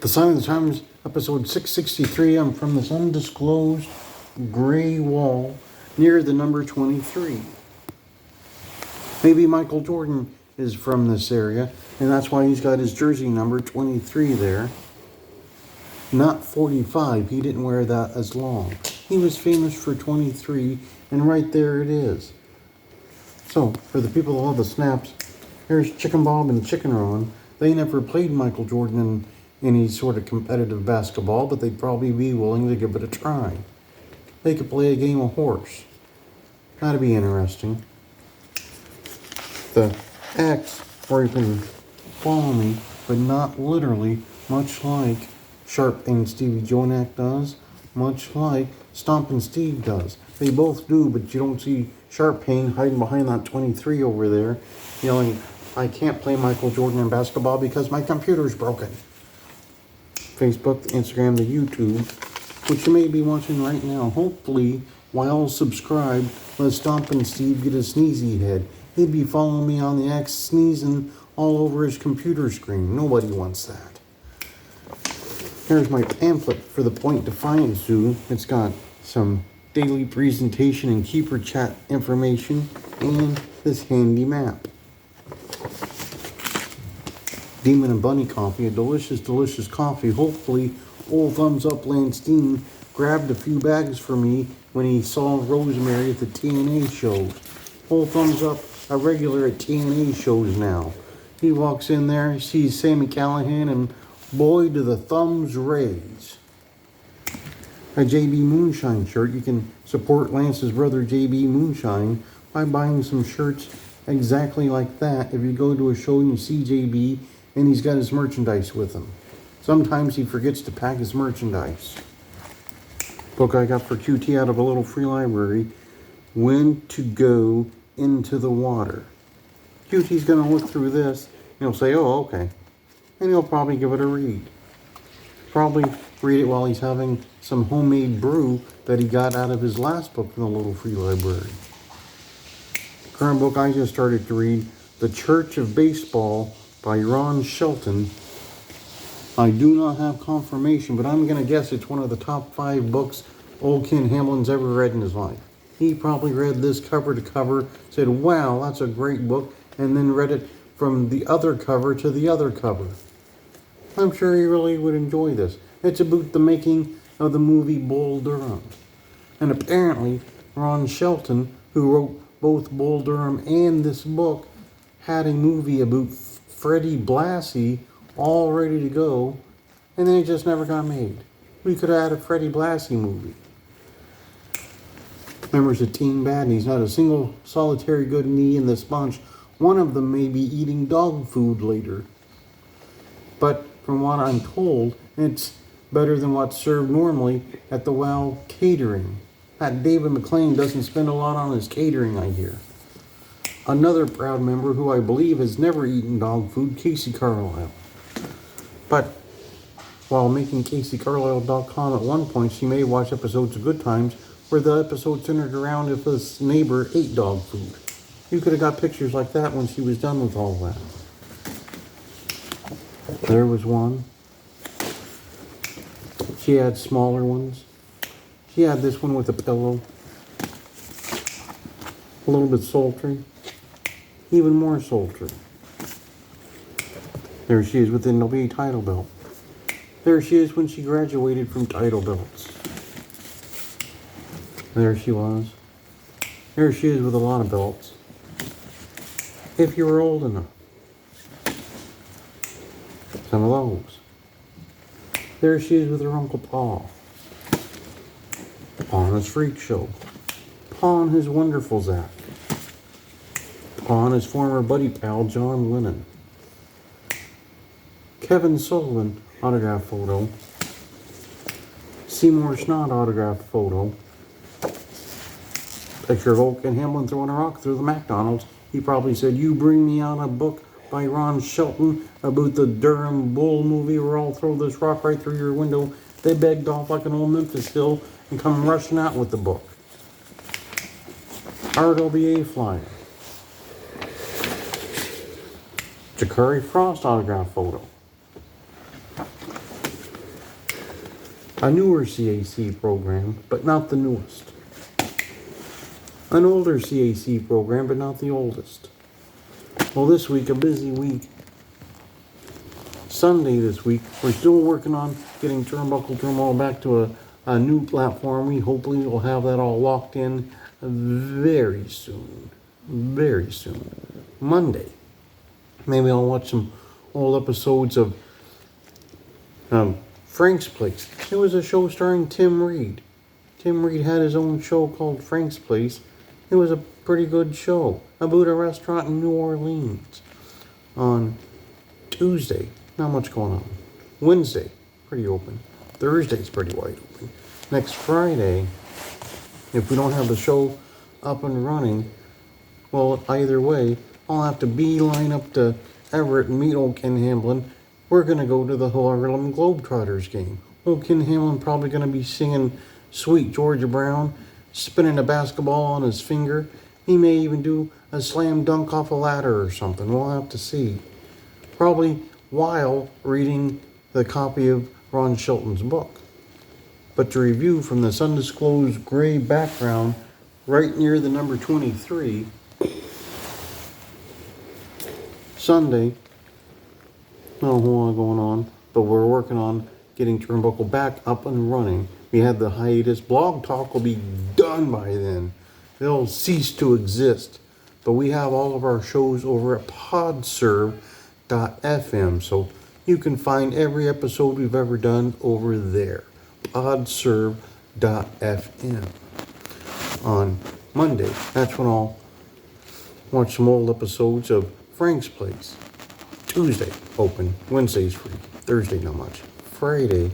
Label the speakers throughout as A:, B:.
A: The Sign of the Times, episode 663. I'm from this undisclosed gray wall near the number 23. Maybe Michael Jordan is from this area, and that's why he's got his jersey number 23 there. Not 45. He didn't wear that as long. He was famous for 23, and right there it is. So, for the people that love the snaps, here's Chicken Bob and Chicken Ron. They never played Michael Jordan in any sort of competitive basketball, but they'd probably be willing to give it a try. They could play a game of horse. That'd be interesting. The X, where you can follow me, but not literally, much like Sharp and Stevie Jonak does, much like Stompin' Steve does. They both do, but you don't see Sharp Pain hiding behind that 23 over there, yelling, "I can't play Michael Jordan in basketball because my computer's broken." Facebook, the Instagram, the YouTube, which you may be watching right now. Hopefully, while subscribed, let Stompin' Steve get a sneezy head. He'd be following me on the X, sneezing all over his computer screen. Nobody wants that. Here's my pamphlet for the Point Defiance Zoo. It's got some daily presentation and keeper chat information and this handy map. Demon and Bunny coffee, a delicious, delicious coffee. Hopefully, old Thumbs Up Landstein grabbed a few bags for me when he saw Rosemary at the TNA shows. Old Thumbs Up, a regular at TNA shows now. He walks in there, sees Sammy Callahan, and boy, do the thumbs raise. A JB Moonshine shirt. You can support Lance's brother JB Moonshine by buying some shirts exactly like that. If you go to a show and you see JB and he's got his merchandise with him. Sometimes he forgets to pack his merchandise. Book I got for QT out of a little free library. When to Go Into the Water. QT's going to look through this and he'll say, "Oh, okay." And he'll probably give it a read. Probably read it while he's having some homemade brew that he got out of his last book in the little free library. Current book I just started to read, The Church of Baseball by Ron Shelton. I do not have confirmation, but I'm going to guess it's one of the top 5 books old Ken Hamblin's ever read in his life. He probably read this cover to cover, said, "Wow, that's a great book," and then read it from the other cover to the other cover. I'm sure he really would enjoy this. It's about the making of the movie Bull Durham. And apparently, Ron Shelton, who wrote both Bull Durham and this book, had a movie about Freddie Blassie all ready to go, and then it just never got made. We could have had a Freddie Blassie movie. Members of Team Badney's not a single solitary good knee in this bunch. One of them may be eating dog food later. But from what I'm told, it's better than what's served normally at the WOW catering. That David McLean doesn't spend a lot on his catering, I hear. Another proud member who I believe has never eaten dog food, Casey Carlisle. But while making CaseyCarlisle.com at one point, she may watch episodes of Good Times where the episode centered around if his neighbor ate dog food. You could have got pictures like that when she was done with all that. There was one. She had smaller ones. She had this one with a pillow. A little bit sultry. Even more sultry. There she is with the NWA title belt. There she is when she graduated from title belts. There she was. There she is with a lot of belts. If you were old enough. Some of those. There she is with her Uncle Paul. Pa and his freak show. Pa and his wonderful Zach. Pa and his former buddy pal John Lennon. Kevin Sullivan autograph photo. Seymour Schnott autograph photo. Picture of old Ken Hamblin throwing a rock through the McDonald's. He probably said, "You bring me out a book by Ron Shelton about the Durham Bull movie where I'll throw this rock right through your window." They begged off like an old Memphis Hill and come rushing out with the book. RWA flyer. Jakari Frost autograph photo. A newer CAC program, but not the newest. An older CAC program, but not the oldest. Well, this week, a busy week. Sunday this week, we're still working on getting Turnbuckle Turmoil back to a new platform. We hopefully will have that all locked in very soon. Very soon. Monday. Maybe I'll watch some old episodes of Frank's Place. It was a show starring Tim Reed. Tim Reed had his own show called Frank's Place. It was a pretty good show about a restaurant in New Orleans. On Tuesday, not much going on. Wednesday, pretty open. Thursday's pretty wide open. Next Friday, if we don't have the show up and running, well, either way, I'll have to beeline up to Everett and meet old Ken Hamblin. We're going to go to the Harlem Globetrotters game. Old Ken Hamblin probably going to be singing Sweet Georgia Brown, spinning a basketball on his finger. He may even do a slam dunk off a ladder or something. We'll have to see. Probably while reading the copy of Ron Shelton's book. But to review from this undisclosed gray background right near the number 23, Sunday, no whole lot going on, but we're working on getting Turnbuckle back up and running. We had the hiatus. Blog Talk will be done by then. They'll cease to exist. But we have all of our shows over at podserve.fm, so you can find every episode we've ever done over there. podserve.fm. On Monday, that's when I'll watch some old episodes of Frank's Place. Tuesday, open. Wednesday's free. Thursday, not much. Friday,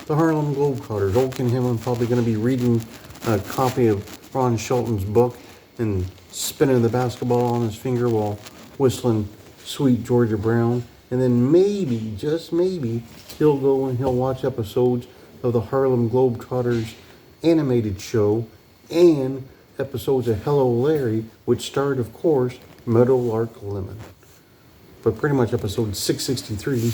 A: the Harlem Globetrotters. Old Ken Hamblin probably going to be reading a copy of Ron Shelton's book and spinning the basketball on his finger while whistling Sweet Georgia Brown. And then maybe, just maybe, he'll go and he'll watch episodes of the Harlem Globetrotters animated show and episodes of Hello Larry, which starred, of course, Meadowlark Lemon. But pretty much episode 663